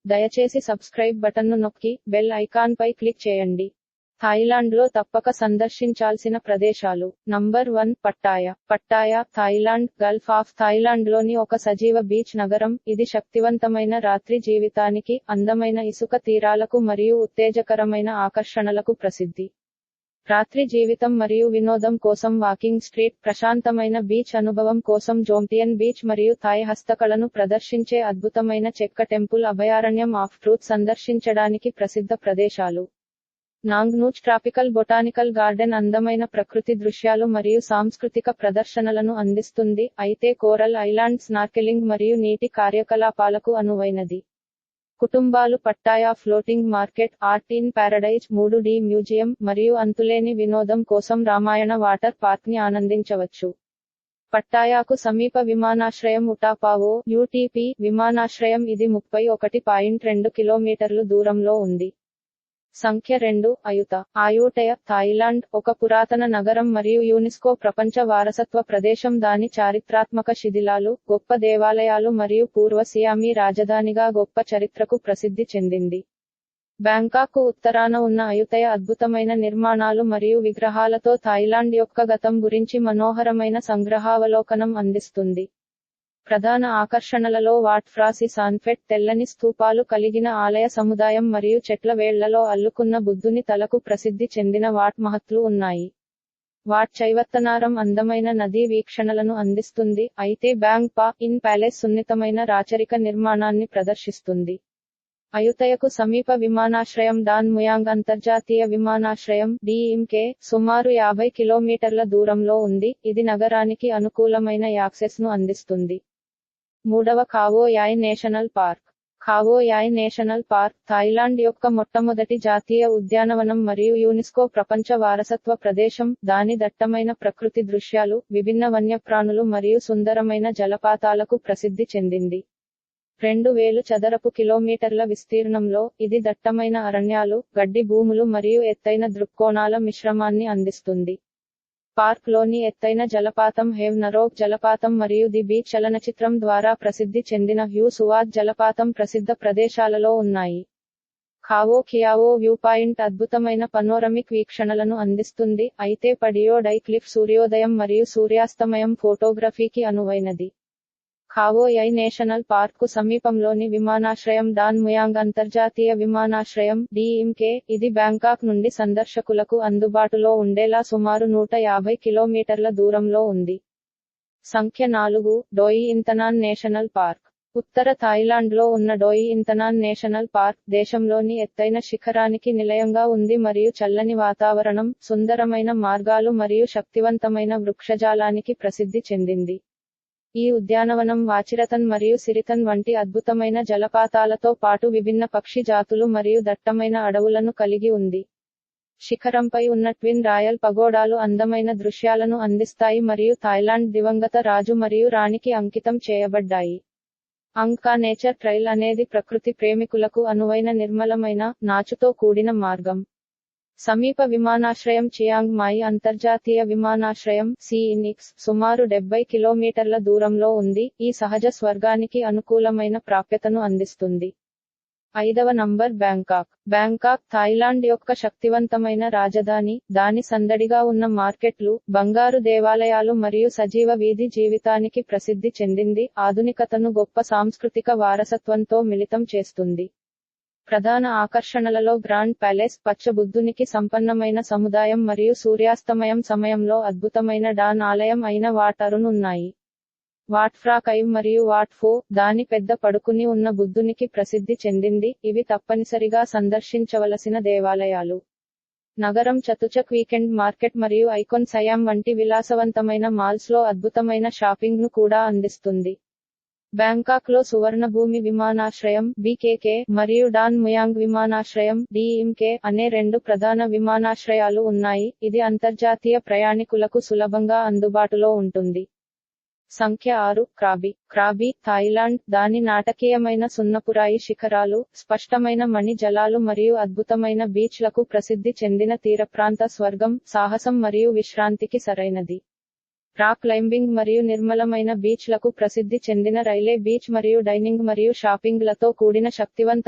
దయచేసి సబ్స్క్రైబ్ బటన్ను నొక్కి బెల్ ఐకాన్పై క్లిక్ చేయండి. థాయిలాండ్లో తప్పక సందర్శించాల్సిన ప్రదేశాలు. Number 1 Pattaya. Pattaya, Thailand, Gulf of థాయిలాండ్లోని ఒక సజీవ బీచ్ నగరం. ఇది శక్తివంతమైన రాత్రి జీవితానికి, అందమైన ఇసుక తీరాలకు మరియు ఉత్తేజకరమైన ఆకర్షణలకు ప్రసిద్ధి. రాత్రి జీవితం మరియు వినోదం కోసం వాకింగ్ స్ట్రీట్, ప్రశాంతమైన బీచ్ అనుభవం కోసం జోంటియన్ బీచ్ మరియు థాయ్ హస్తకళను ప్రదర్శించే అద్భుతమైన చెక్క టెంపుల్ అభయారణ్యం ఆఫ్ ట్రూత్ సందర్శించడానికి ప్రసిద్ధ ప్రదేశాలు. నాంగ్నూచ్ ట్రాపికల్ బొటానికల్ గార్డెన్ అందమైన ప్రకృతి దృశ్యాలు మరియు సాంస్కృతిక ప్రదర్శనలను అందిస్తుంది, అయితే కోరల్ ఐలాండ్ స్నార్కెలింగ్ మరియు నీటి కార్యకలాపాలకు అనువైనది. కుటుంబాలు Pattaya floating market, art in paradise, 3D museum, మరియు అంతులేని వినోదం కోసం రామాయణ వాటర్ పార్క్ని ఆనందించవచ్చు. పట్టాయాకు సమీప విమానాశ్రయం ఉటాపావో (UTP) విమానాశ్రయం. ఇది 31.2 కిలోమీటర్లు దూరంలో ఉంది. సంఖ్య 2 అయుత. ఆయుటయ, థాయిలాండ్, ఒక పురాతన నగరం మరియు యునెస్కో ప్రపంచ వారసత్వ ప్రదేశం. దాని చారిత్రాత్మక శిథిలాలు, గొప్ప దేవాలయాలు మరియు పూర్వ సియామీ రాజధానిగా గొప్ప చరిత్రకు ప్రసిద్ధి చెందింది. బ్యాంకాక్కు ఉత్తరాన ఉన్న అయుతయ అద్భుతమైన నిర్మాణాలు మరియు విగ్రహాలతో థాయిలాండ్ యొక్క గతం గురించి మనోహరమైన సంగ్రహావలోకనం అందిస్తుంది. ప్రధాన ఆకర్షణలలో వాట్ ఫ్రాసి సాన్ఫెట్, తెల్లని స్తూపాలు కలిగిన ఆలయ సముదాయం మరియు చెట్ల వేళ్లలో అల్లుకున్న బుద్ధుని తలకు ప్రసిద్ధి చెందిన వాట్ మహత్లు ఉన్నాయి. వాట్ చైవత్తనారం అందమైన నదీ వీక్షణలను అందిస్తుంది, అయితే బ్యాంగ్ పా ఇన్ ప్యాలెస్ సున్నితమైన రాచరిక నిర్మాణాన్ని ప్రదర్శిస్తుంది. అయుతయకు సమీప విమానాశ్రయం డాన్ ముయాంగ్ అంతర్జాతీయ విమానాశ్రయం (DMK) సుమారు 50 కిలోమీటర్ల దూరంలో ఉంది. ఇది నగరానికి అనుకూలమైన యాక్సెస్ను అందిస్తుంది. 3వ Khao Yai national park. Khao Yai national park, Thailand యొక్క మొట్టమొదటి జాతీయ ఉద్యానవనం మరియు యునెస్కో ప్రపంచ వారసత్వ ప్రదేశం. దాని దట్టమైన ప్రకృతి దృశ్యాలు, విభిన్న వన్యప్రాణులు మరియు సుందరమైన జలపాతాలకు ప్రసిద్ధి చెందింది. 2000 చదరపు కిలోమీటర్ల విస్తీర్ణంలో, ఇది దట్టమైన అరణ్యాలు, గడ్డి భూములు మరియు ఎత్తైన దృక్కోణాల మిశ్రమాన్ని అందిస్తుంది. పార్క్లోని ఎత్తైన జలపాతం హేవ్ నరోక్ జలపాతం మరియు ది బీచ్ చలనచిత్రం ద్వారా ప్రసిద్ధి చెందిన హ్యూ సువాద్ జలపాతం ప్రసిద్ధ ప్రదేశాలలో ఉన్నాయి. ఖావో ఖియావో వ్యూపాయింట్ అద్భుతమైన పనోరమిక్ వీక్షణలను అందిస్తుంది, అయితే పడియో డై క్లిఫ్ సూర్యోదయం మరియు సూర్యాస్తమయం ఫోటోగ్రఫీకి అనువైనది. ఖావో యాయ్ నేషనల్ పార్క్కు సమీపంలోని విమానాశ్రయం డాన్ ముయాంగ్ అంతర్జాతీయ విమానాశ్రయం (DMK). ఇది బ్యాంకాక్ నుండి సందర్శకులకు అందుబాటులో ఉండేలా సుమారు 150 కిలోమీటర్ల దూరంలో ఉంది. సంఖ్య 4 డోయి ఇంతనాన్ నేషనల్ పార్క్. ఉత్తర థాయిలాండ్లో ఉన్న డోయి ఇంతనాన్ నేషనల్ పార్క్, దేశంలోని ఎత్తైన శిఖరానికి నిలయంగా ఉంది మరియు చల్లని వాతావరణం, సుందరమైన మార్గాలు మరియు శక్తివంతమైన వృక్షజాలానికి ప్రసిద్ధి చెందింది. ఈ ఉద్యానవనం వాచిరతన్ మరియు సిరితన్ వంటి అద్భుతమైన జలపాతాలతో పాటు విభిన్న పక్షి జాతులు మరియు దట్టమైన అడవులను కలిగి ఉంది. శిఖరంపై ఉన్న ట్విన్ రాయల్ పగోడాలు అందమైన దృశ్యాలను అందిస్తాయి మరియు థాయిలాండ్ దివంగత రాజు మరియు రాణికి అంకితం చేయబడ్డాయి. అంగ్కా నేచర్ ట్రైల్ అనేది ప్రకృతి ప్రేమికులకు అనువైన నిర్మలమైన, నాచుతో కూడిన మార్గం. సమీప విమానాశ్రయం చియాంగ్ మాయి అంతర్జాతీయ విమానాశ్రయం (CNX) సుమారు 70 కిలోమీటర్ల దూరంలో ఉంది. ఈ సహజ స్వర్గానికి అనుకూలమైన ప్రాప్యతను అందిస్తుంది. 5వ నంబర్ బ్యాంకాక్. బ్యాంకాక్ థాయిలాండ్ యొక్క శక్తివంతమైన రాజధాని. దాని సందడిగా ఉన్న మార్కెట్లు, బంగారు దేవాలయాలు మరియు సజీవ వీధి జీవితానికి ప్రసిద్ధి చెందింది. ఆధునికతను గొప్ప సాంస్కృతిక వారసత్వంతో మిళితం చేస్తుంది. ప్రధాన ఆకర్షణలలో గ్రాండ్ ప్యాలెస్, పచ్చ బుద్ధునికి సంపన్నమైన సముదాయం మరియు సూర్యాస్తమయం సమయంలో అద్భుతమైన డాన్ ఆలయం అయిన వాట్ అరుణ్ ఉన్నాయి. వాట్ ఫ్రా కైవ్ మరియు వాట్ ఫో, దాని పెద్ద పడుకుని ఉన్న బుద్ధునికి ప్రసిద్ధి చెందింది. ఇవి తప్పనిసరిగా సందర్శించవలసిన దేవాలయాలు. నగరం చతుచక్ వీకెండ్ మార్కెట్ మరియు ఐకాన్ సయామ్ వంటి విలాసవంతమైన మాల్స్లో అద్భుతమైన షాపింగ్ను కూడా అందిస్తుంది. బ్యాంకాక్లో సువర్ణభూమి విమానాశ్రయం (BKK) మరియు డాన్ ముయాంగ్ విమానాశ్రయం (DMK) అనే 2 ప్రధాన విమానాశ్రయాలు ఉన్నాయి. ఇది అంతర్జాతీయ ప్రయాణికులకు సులభంగా అందుబాటులో ఉంటుంది. సంఖ్య 6 క్రాబీ. క్రాబీ, థాయిలాండ్, దాని నాటకీయమైన సున్నపురాయి శిఖరాలు, స్పష్టమైన మణి జలాలు మరియు అద్భుతమైన బీచ్లకు ప్రసిద్ధి చెందిన తీరప్రాంత స్వర్గం, సాహసం మరియు విశ్రాంతికి సరైనది. రాక్ క్లైంబింగ్ మరియు నిర్మలమైన బీచ్లకు ప్రసిద్ధి చెందిన రైలే బీచ్ మరియు డైనింగ్ మరియు షాపింగ్లతో కూడిన శక్తివంత